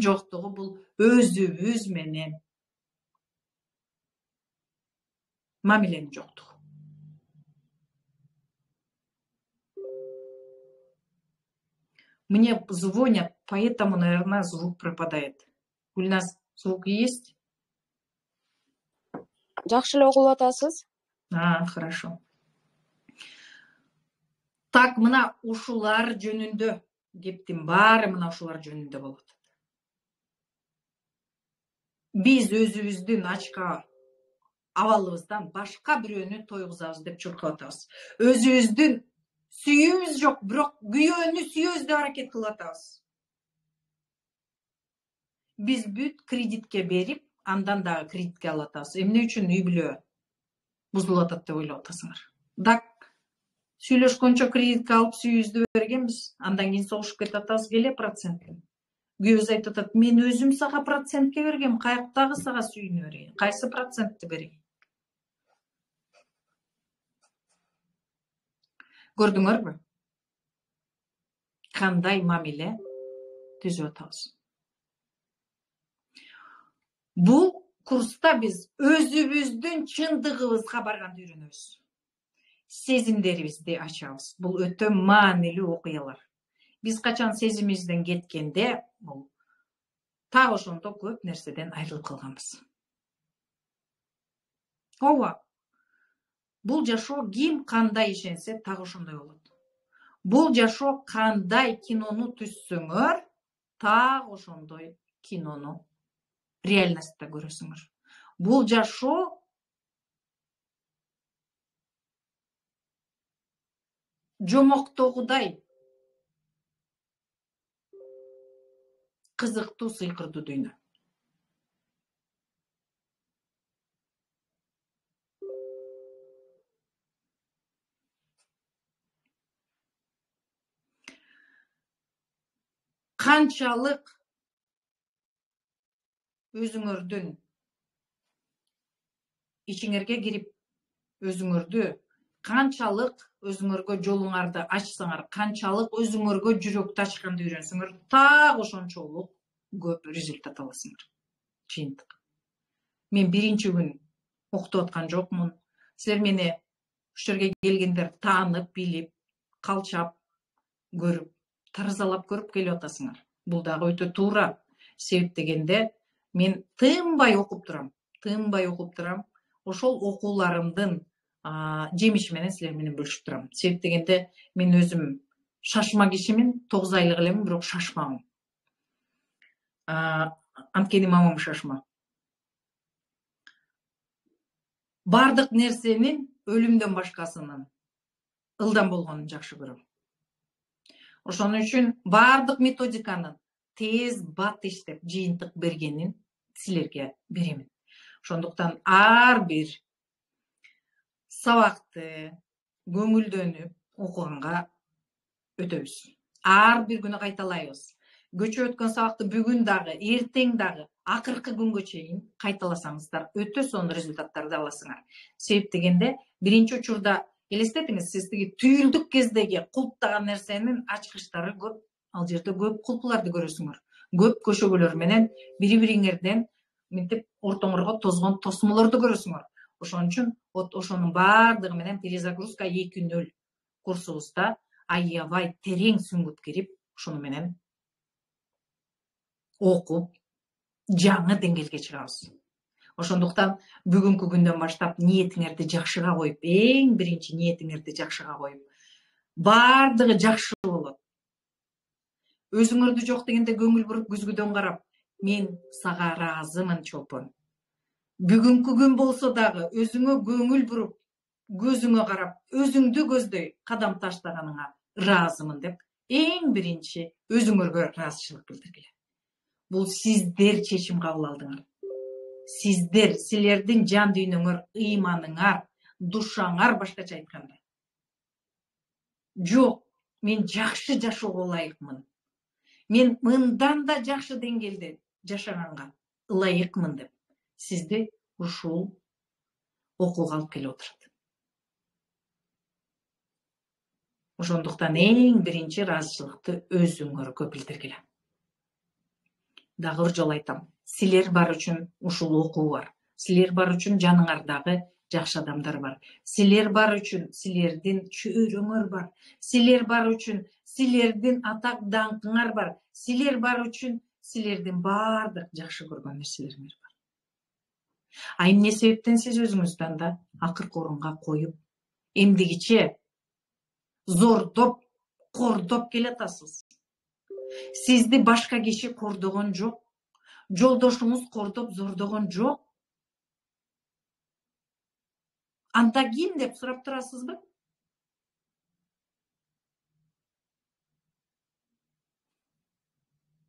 жоктугу бул өзүбүз менен мамиленин жоктугу. Мне звонят, поэтому, наверное, звук пропадает. Гүлназ, звук есть? Жакшы эле угулуп атасыз? Хорошо. Так, мына ушулар жөнүндө кептин баары мына ушулар жөнүндө болот. Биз өзүбүздүн ачка абалыбыздан башка бирөөнү тойгузабыз деп чуркап атабыз. Өзүбүздүн сүйүүбүз жок, бирок күйөөнү сүйөбүз деп аракет кылып атабыз. Биз бүт кредитке берип, андан дагы кредитке алып атабыз. Эмне үчүн үй бүлө бузулуп атат деп ойлоп атасыңар? Так, сүйлөшкөнчө кредитке алып сүйүүбүздү бергенбиз, андан кийин согушуп кетип атабыз, келе процентке. Күйөөбүз айтып атат, мен өзүм сага процентке бергем, каяктагы сага сүйүүнү берейин, кайсы процентти берейин? Көрдүңөрбү? Кандай мамиле түзүп атабыз? Бул курста биз өзүбүздүн чындыгыбызга барганды үйрөнөбүз. Сезимдерибизди ачабыз. Бул өтө маанилүү окуялар. Биз качан сезимибизден кеткенде, бул так ошондо көп нерседен айрылып калганбыз. Ооба. Бул жашоо ким кандай ишенсе, так ошондой болот. Бул жашоо кандай кинону түзсөңөр, так ошондой кинону реальностьта көрөсүңөр. Бул жашоо жомоктогудай кызыктуу, сыйкырдуу дүйнө. Канчалык өзүңөрдүн ичиңерге кирип, өзүңөрдү канчалык өзүңөргө жолуңарды ачсаңар, канчалык өзүңөргө жүрөктү ачканды үйрөнсөңөр, так ошончолук көп результат аласыңар. Жыйынтык. Мен биринчи күн окутуп аткан жокмун. Силер мени ушу жерге келгендер таанып, билип, калчап көрүп, таразалап көрүп келип атасыңар. Бул дагы өтө туура. Себеп дегенде мен тынбай окуп турам. Ошол окууларымдын жемиши менен силер менен бөлүшүп турам. Себеп дегенде мен өзүм шашма кишимин, 9 айлык элемин, бирок шашмамын. Анткени мамам шашма. Бардык нерсенин өлүмдөн башкасынын ылдам болгонун жакшы көрөм. Ошон үчүн бардык методиканын тез бат иштеп жыйынтык бергенин силерге беремин. Ошондуктан ар бир сабакты көңүлдөнүп окуганга өтөбүз. Ар бир күнү кайталайбыз. Көчүп өткөн сабакты бүгүн дагы, эртең дагы, акыркы күнгө чейин кайталасаңыздар, өтө сонун результаттарды аласыңар. Себеп дегенде, биринчи учурда элестетиңиз, сиз тиги түйүлдүк кездеги кулптаган нерсенин ачкычтары көп, ал жерде көп кулпуларды көрөсүңөр. Көп көшөгөлөр менен бири-бириңерден мынтип ортоңорго тозгон тосмолорду көрөсүңөр. Ошон үчүн ошонун баардыгы менен перезагрузка 2.0 курсубузда аябай терең сүңгүп кирип, ошону менен окуп, жаңы деңгээлге чыгабыз. Ошондуктан бүгүнкү күндөн баштап ниетиңерди жакшыга коюп, эң биринчи ниетиңерди жакшыга коюп, баардыгы жакшы болот. Өзүңөрдү жок дегенде көңүл буруп күзгүдөн карап, мен сага ыраазымын чолпон. Бүгүнкү күн болсо дагы өзүңө көңүл буруп, көзүңө карап, өзүңдү көздөй кадам таштаганыңа ыраазымын деп, эң биринчи өзүңөргө ыраазычылык билдиргиле. Бул сиздер чечим кабыл алдыңар. Сиздер, силердин жан дүйнөңөр, ыйманыңар, душаңар башкача айтканда. Жок, мен жакшы жашоого ылайыкмын. Мен мындан да жакшы деңгээлде жашаганга ылайыкмын деп сизди ушул окууга алып келип отурат. Ошондуктан эң биринчи ыраазычылыкты өзүңөргө билдиргиле. Дагы бир жолу айтам. Силер бар үчүн ушул окуу бар. Силер бар үчүн жаныңардагы жакшы адамдар бар. Силер бар үчүн силердин чөйрөңөр бар. Силер бар үчүн силердин атак даңкыңар бар. Силер бар үчүн силердин баардык жакшы көргөн нерселериңер бар. А эмне себептен сиз өзүңүздү анда акыркы орунга коюп, эмдигиче зордоп, кордоп келатасыз? Сизди башка киши кордогон жок. Жолдошуңуз кордоп, зордогон жок. Анда ким деп сурап турасызбы?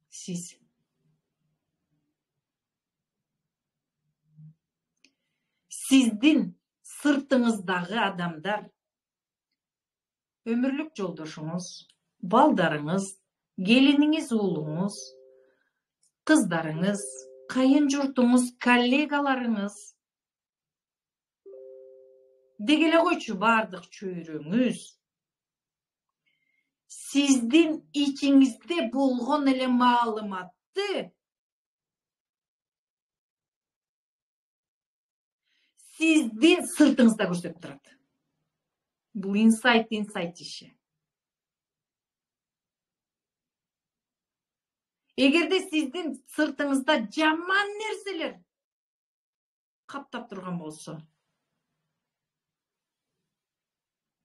Сиз. Сиздин сыртыңыздагы адамдар, өмүрлүк жолдошуңуз, балдарыңыз, келиниңиз, уулуңуз, кыздарыңыз, кайын журтуңуз, коллегаларыңыз, деги эле койчу баардык чөйрөңүз, сиздин ичиңизде болгон эле маалыматты сиздин сыртыңызда көрсөтүп турат. Бул инсайт иши. Эгерде сиздин сыртыңызда жаман нерселер каптап турган болсо,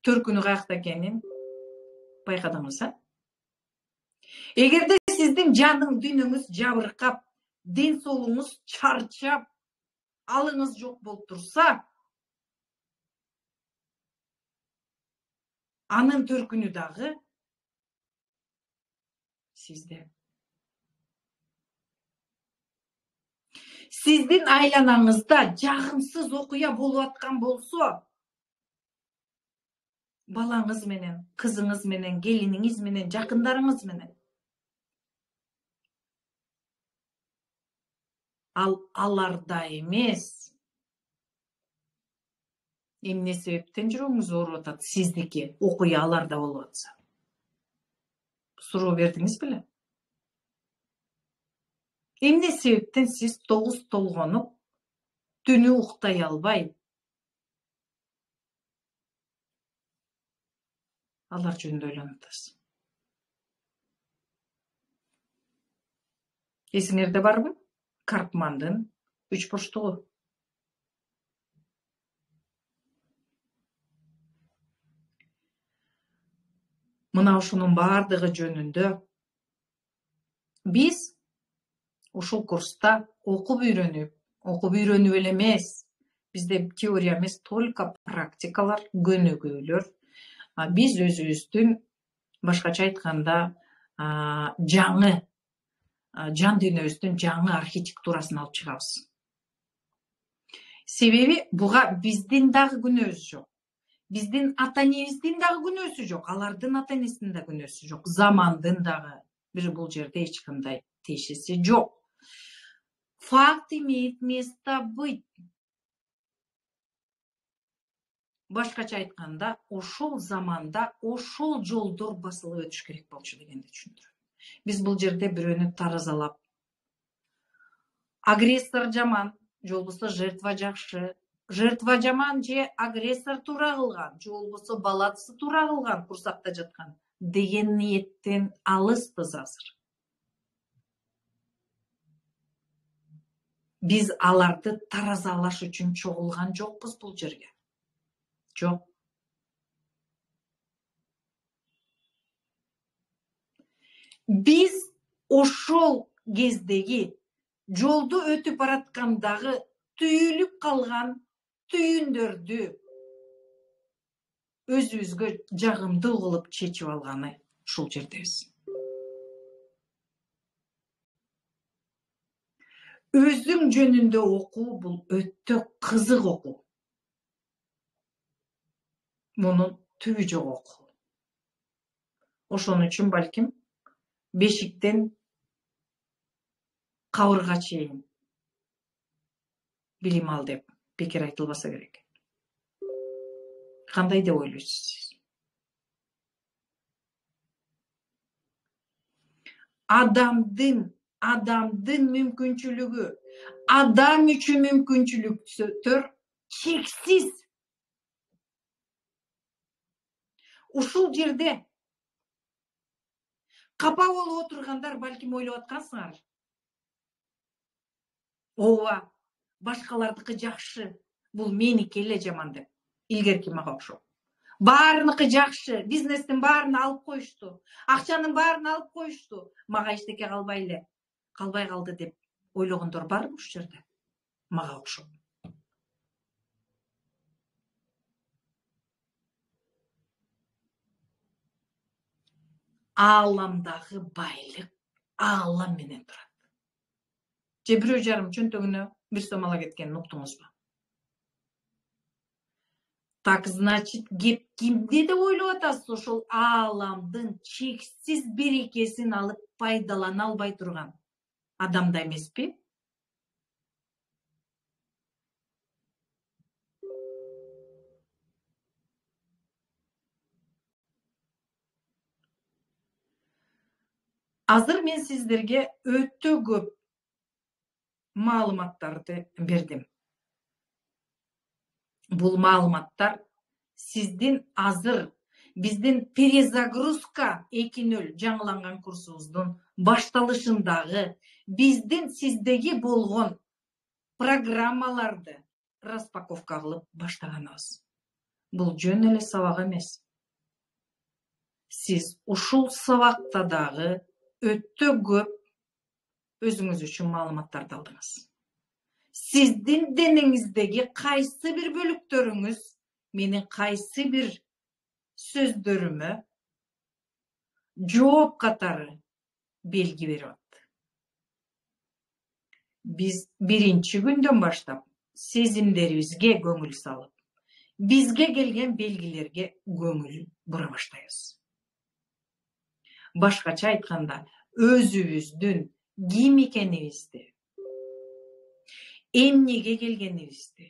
төркүнү каякта экенин байкадыңыз, а? Эгерде сиздин жаның дүйнөңүз жабыркап, ден соолугуңуз чарчап, алыңыз жок болуп турса, анын төркүнү дагы сизде. Сиздин айланаңызда жагымсыз окуя болуп аткан болсо, балаңыз менен, кызыңыз менен, келиниңиз менен, жакындарыңыз менен, ал аларда эмес. Эмне себептен жүрөгүңүз ооруп атат? Сиздики окуя аларда болуп атса. Суроо бердиңиз беле? Эмне себептен сиз тогуз толгонуп, түнү уктай албай, алар жөнүндө ойлонуп атасыз? Эсиңерде барбы? Карпмандын 3 бурчтугу. Мына ушунун баардыгы жөнүндө биз ушул курста окуп үйрөнүп эле эмес, бизде теория эмес, только практикалар, көнүгүүлөр. Биз өзүбүздүн, башкача айтканда, жаңы жан дүйнөбүздүн жаңы архитектурасын алып чыгабыз. Себеби буга биздин дагы күнөөбүз жок. Биздин ата энебиздин дагы күнөөсү жок, алардын ата энесинин да күнөөсү жок, замандын дагы бул жерде эч кандай тиешеси жок. Факт имеет место быть. Башкача айтканда, ошол заманда ошол жолдор басылып өтүш керек болчу дегенди түшүндүрөм. Биз бул жерде бирөөнү таразалап, агрессор жаман, же болбосо жертва жакшы, жертва жаман же агрессор туура кылган, же болбосо баласы туура кылган курсакта жаткан деген ниеттен алыспыз азыр. Биз аларды таразалаш үчүн чогулган жокпуз бул жерге. Жок. Биз ошол кездеги жолду өтүп бараткандагы түйүлүп калган түйүндөрдү өзүбүзгө жагымдуу кылып чечип алганы ушул жердебиз. Өзүң жөнүндө окуу бул өтө кызык окуу. Мунун түбү жок окуу. Ошон үчүн балким бешиктен кабырга чейин билим ал деп бекер айтылбаса керек. Кандай деп ойлойсуз? Адамдын мүмкүнчүлүгү, адам үчүн мүмкүнчүлүктөр чексиз. Ушул жерде капа болуп отургандар балким ойлоп аткансыңар. Ооба, башкалардыкы жакшы, бул меники эле жаман деп. Илгерки мага окшоп. Баарыныкы жакшы, бизнестин баарын алып коюшту, акчанын баарын алып коюшту. Мага эчтеке калбай калды деп ойлогондор барбы ушул жерде? Мага окшоп. Ааламдагы байлык аалам менен турат. Же 1,5 чөнтөгүнө 1 сом ала кеткенин уктуңузбу? Так, значит, кеп кимде деп ойлоп атасыз? Ошол ааламдын чексиз берекесин алып пайдалана албай турган адамда эмеспи? Азыр мен сиздерге өтө көп маалыматтарды бердим. Бул маалыматтар сиздин азыр биздин перезагрузка 2.0 жаңыланган курсубуздун башталышындагы биздин сиздеги болгон программаларды распаковка кылып баштаганыбыз. Бул жөн эле сабак эмес. Сиз ушул сабакта дагы өтө көп өзүңүз үчүн маалыматтарды алдыңыз. Сиздин денеңиздеги кайсы бир бөлүктөрүңүз менин кайсы бир сөздөрүмө жооп катары белги берип атты. Биз биринчи күндөн баштап сезимдерибизге көңүл салып, бизге келген белгилерге көңүл бура баштайбыз. Башкача айтканда, өзүбүздүн ким экенибизди, эмнеге келгенибизди,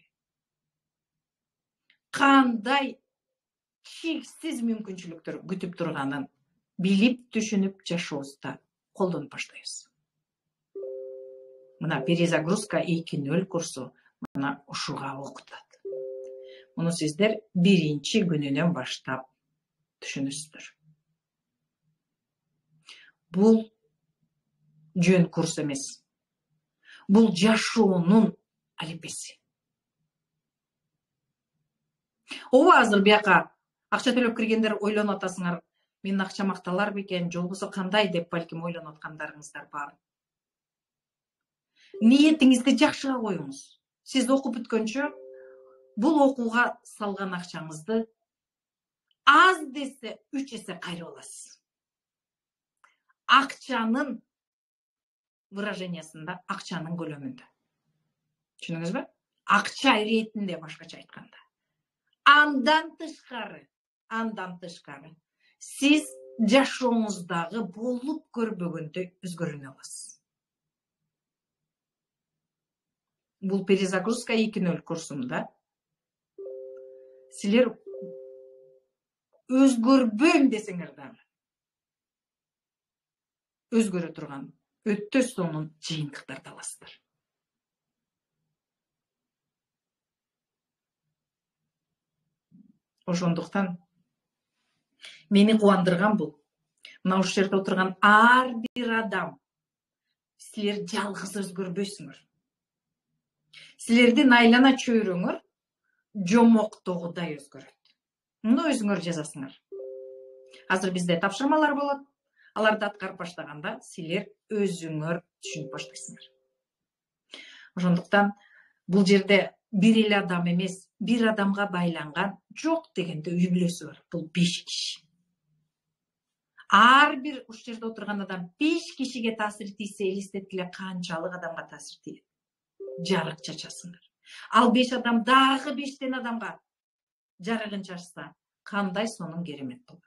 кандай чексиз мүмкүнчүлүктөр күтүп турганын билип түшүнүп жашообузда колдонуп баштайбыз. Мына перезагрузка 2.0 курсу мына ушуга окутат. Муну сиздер биринчи күнүнөн баштап түшүнөсүздөр. Бул жөн курс эмес. Бул жашоонун алипеси. Ооба, азыр бияка акча төлөп киргендер ойлонуп атасыңар, менин акчам акталар бекен, же болбосо кандай деп балким ойлонуп аткандарыңыздар бар. Ниетиңизди жакшыга коюңуз. Сиз окуп бүткөнчө бул окууга салган акчаңызды аз десе 3 эсе кайрып аласыз. Акчанын выражениясында, акчанын көлөмүндө. Түшүнүңүзбү? Акча иретинде, башкача айтканда. Андан тышкары сиз жашооңуздагы болуп көрбөгөндөй өзгөрүнө аласыз. Бул перезагрузка 2.0 курсумда силер өзгөрбөйм десеңер дагы өзгөрө турган өтө сонун жыйынтыктарды аласыздар. Ошондуктан мени кубандырган бул мына ушул жерде отурган ар бир адам силер жалгыз өзгөрбөйсүңөр. Силердин айлана чөйрөңөр жомоктогудай өзгөрөт. Муну өзүңөр жазасыңар. Азыр бизде тапшырмалар болот. Аларды аткарып баштаганда силер өзүңөр түшүнүп баштайсыңар. Ошондуктан бул жерде бир эле адам эмес, бир адамга байланган жок дегенде үй бүлөсү бар. Бул 5 киши. Ар бир ушул жерде отурган адам 5 кишиге таасир тийсе, элестеткиле канчалык адамга таасир тийет. Жарык чачасыңар. Ал 5 адам дагы 5 адамга жарыгын чачса, кандай сонун керемет болот.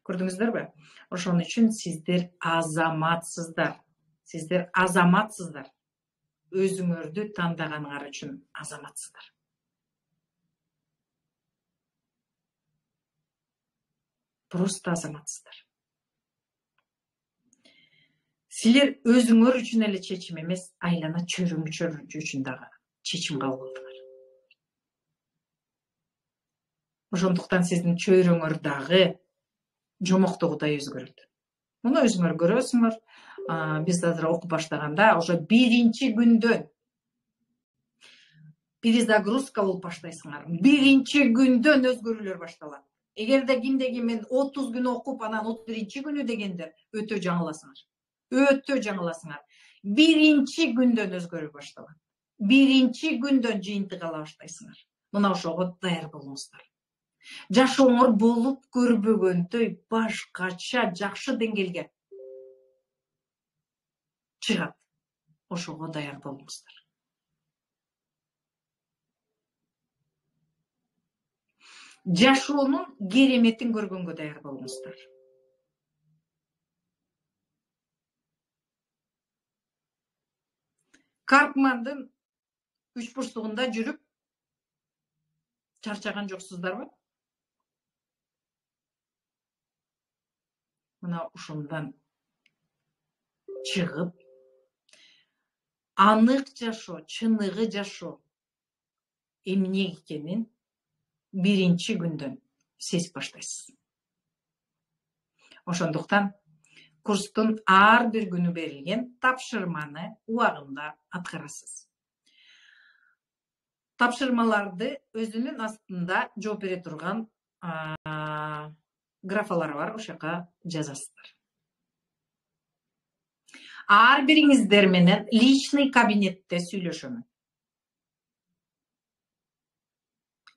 Көрдүңүздөрбү? Ошон үчүн сиздер азаматсыздар. Сиздер азаматсыздар. Өзүңөрдү тандаганыңар үчүн азаматсыздар. Просто азаматсыздар. Силер өзүңөр үчүн эле чечим эмес, айлана чөйрөңөр үчүн дагы чечим кабыл кылдыңар. Ошондуктан сиздин чөйрөңөр дагы жомоктогудай өзгөрөт. Муну өзүңөр көрөсүңөр. Биз азыр окуп баштаганда уже биринчи күндөн перезагрузка болуп баштайсыңар. Биринчи күндөн өзгөрүүлөр башталат. Эгерде кимдеги мен 30 күн окуп, анан 31-чи күнү дегенде өтө жаңыласыңар. Биринчи күндөн өзгөрүү башталат. Биринчи күндөн жыйынтык ала баштайсыңар. Мына ошого даяр болуңуздар. Жашооңор болуп көрбөгөндөй башкача жакшы деңгээлге чыгат. Ошого даяр болуңуздар. Жашоонун кереметин көргөнгө даяр болуңуздар. Карпмандын 3 бурчтугунда жүрүп чарчаган жоксуздарбы? Мына ушундан чыгып, анык жашоо, чыныгы жашоо эмне экенин биринчи күндөн сезип баштайсыз. Ошондуктан курстун ар бир күнү берилген тапшырманы убагында аткарасыз. Тапшырмаларды өзүнүн астында жооп бере турган графалар бар, ошол жака жазасыздар. Ар бириңиздер менен личный кабинетте сүйлөшөмүн.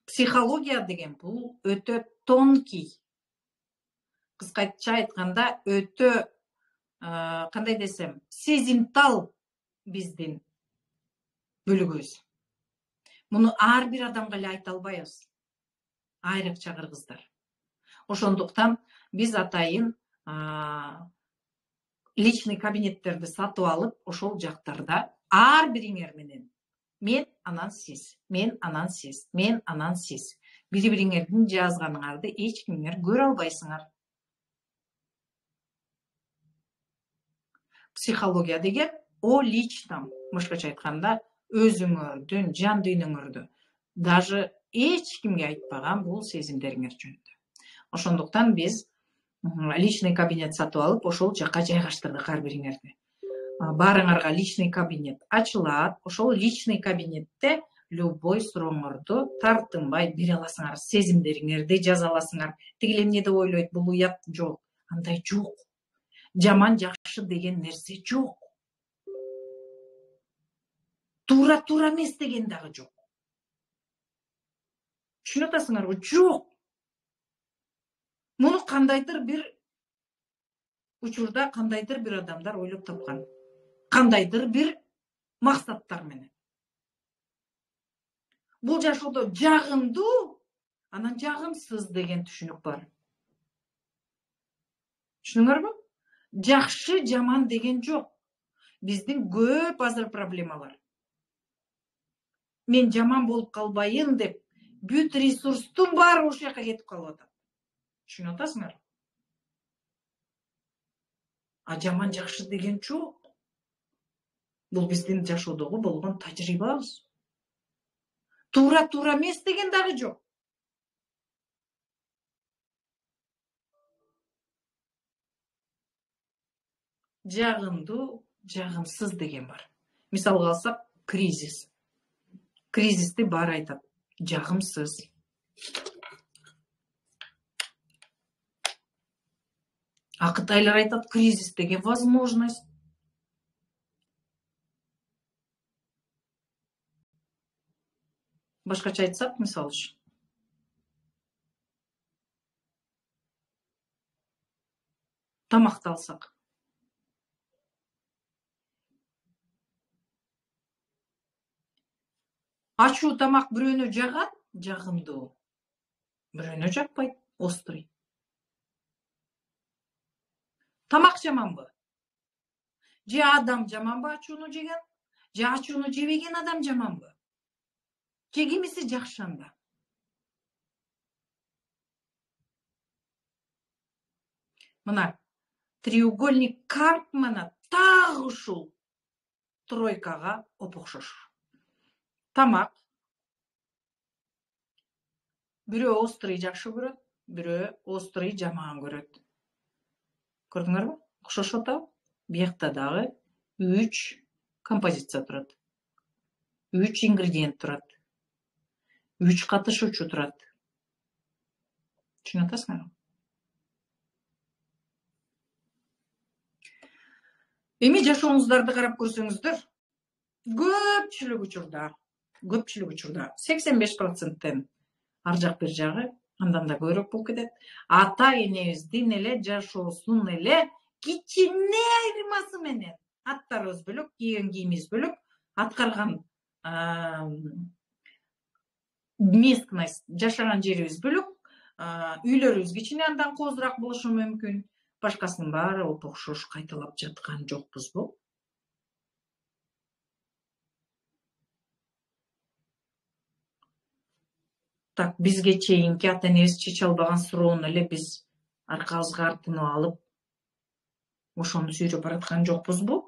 Психология деген бул өтө тонкий. Кыскача айтканда өтө кандай десем, сезимтал биздин бөлүгүбүз. Муну ар бир адамга эле айта албайбыз. Айрыкча кыргыздар. Ошондуктан биз атайын личный кабинеттерди сатып алып, ошол жактарда ар бириңер менен мен анан сиз, мен анан сиз, мен анан сиз. Бири-бириңердин жазганыңарды эч кимиңер көрө албайсыңар. Психология деген о личном, башкача айтканда, өзүңөрдүн жан дүйнөңөрдү даже эч кимге айтпаган бул сезимдериңер жөнүндө. Ошондуктан биз личный кабинет сатып алып, ошол жака жайгаштырдык ар бириңерди. Баарыңарга личный кабинет ачылат. Ошол личный кабинетте любой сурооңорду тартынбай бере аласыңар, сезимдериңерди жаза аласыңар. Тиги эмне деп ойлойт, бул уят? Жок, андай жок. Жаман жакшы деген нерсе жок. Туура эмес деген дагы жок. Түшүнүп атасыңарбы? Жок. Муну кандайдыр бир учурда кандайдыр бир адамдар ойлоп тапкан. Кандайдыр бир максаттар менен. Бул жашоодо жагымдуу, анан жагымсыз деген түшүнүк бар. Түшүнүңөрбү? Жакшы, жаман деген жок. Биздин көп азыр проблема бар. Мен жаман болуп калбайын деп, бүт ресурстун баары ошол жака кетип калып атат. Түшүнүп атасыңар? А жаман жакшы деген жок. Бул биздин жашоодогу болгон тажрыйбабыз. Туура эмес деген дагы жок. Жагымдуу, жагымсыз деген бар. Мисалга алсак, кризис. Кризисти баары айтат. Жагымсыз. Акытайлар айтат, кризис деген возможность. Башкача айтсак, мисалы үчүн. Тамакты алсак. Ачуу тамак бирөөнө жагат, жагымдуу. Бирөөнө жакпайт, острый. Тамак жаманбы? Же адам жаманбы ачууну жеген? Же ачууну жебеген адам жаманбы? Же кимиси жакшы анда? Мына треугольник Карпмана так ушул тройкага опокшош. Тамак. Бирөө острый жакшы көрөт, бирөө острый жаман көрөт. Көрдүңөрбү? Окшошуп атабы? Биякта дагы 3 композиция турат. 3 ингредиент турат. 3 катышуучу турат. Түшүнүп атасыңарбы? Эми жашооңуздарды карап көрсөңүздөр, көпчүлүк учурда 85%тен ар жак бир жагы, андан да көбүрөөк болуп кетет. Ата энебиздин эле жашоосунун эле кичине айырмасы менен аттарыбыз бөлөк, кийген кийимибиз бөлөк, аткарган местность, жашаган жерибиз бөлөк, үйлөрүбүз кичине андан кооздураак болушу мүмкүн. Башкасынын баары опокшош кайталап жаткан жокпузбу? Так, бизге чейинки ата энебиз чече албаган суроону эле биз аркабызга артынып алып, ошону сүйрөп бараткан жокпузбу?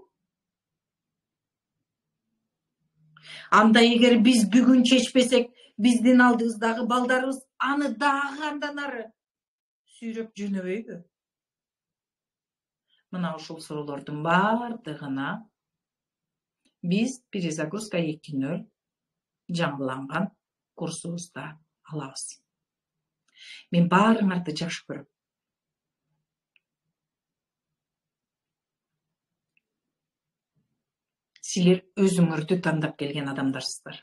Анда эгер биз бүгүн чечпесек, биздин алдыбыздагы балдарыбыз аны дагы андан ары сүйрөп жөнөбөйбү? Мына ушул суроолордун баардыгына биз перезагрузка 2.0 жаңыланган курсубузда алабыз. Мен баарыңарды жакшы көрөм. Силер өзүңөрдү тандап келген адамдарсыздар.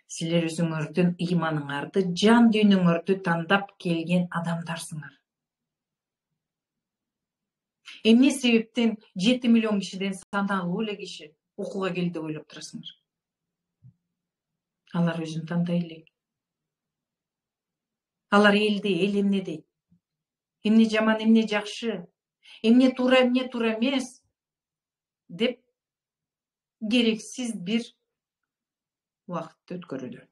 Силер өзүңөрдүн ыйманыңарды, жан дүйнөңөрдү тандап келген адамдарсыңар. Эмне себептен 7 миллион кишиден санагуу эле киши окууга келди деп ойлоп турасыңар? Алар өзүн тандай элек. Алар элди эл эмне дейт? Эмне жаман, эмне жакшы? Эмне туура эмес? Деп керексиз бир убакытты өткөрүүдө.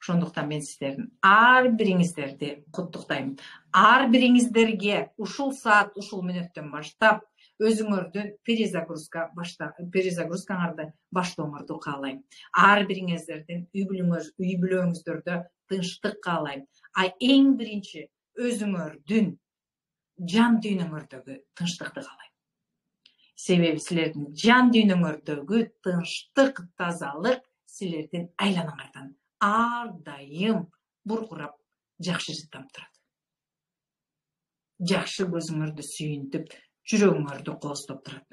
Ошондуктан мен сиздердин ар бириңиздерди куттуктайм. Ар бириңиздерге ушул саат, ушул мүнөттөн баштап өзүңөрдүн перезагрузкаңарды баштооңорду каалайм. Ар бириңиздердин үй бүлөңүздөрдө тынчтык каалайм. Эң биринчи өзүңөрдүн жан дүйнөңөрдөгү тынчтыкты каалайм. Себеби силердин жан дүйнөңөрдөгү тынчтык, тазалык силердин айланаңардан ар дайым буркурап, жакшы жыттанып турат. Жакшы көзүңөрдү сүйүнтүп, жүрөгүңөрдү кооздоп турат.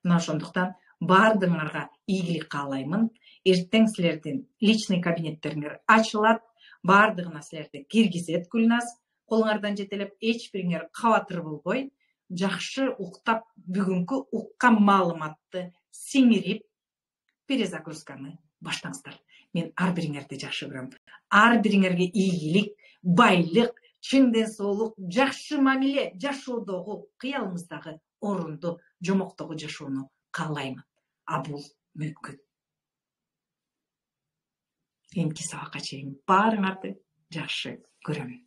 Мына ошондуктан баардыгыңарга ийгилик каалаймын. Эртең силердин личный кабинеттериңер ачылат, баардыгына силерди киргизет Гүлназ. Колуңардан жетелеп, эч бириңер кабатыр болбой, жакшы уктап, бүгүнкү уккан маалыматты сиңирип, перезагрузканы баштаңыздар. Мен ар бириңерди жакшы көрөм. Ар бириңерге ийгилик, байлык, чын денсаулык, жакшы мамиле, жашоодогу, кыялыңыздагы орунду, жомоктогу жашоону каалаймын. Бул мүмкүн. Эмки сабакка чейин баарыңарды жакшы көрөм.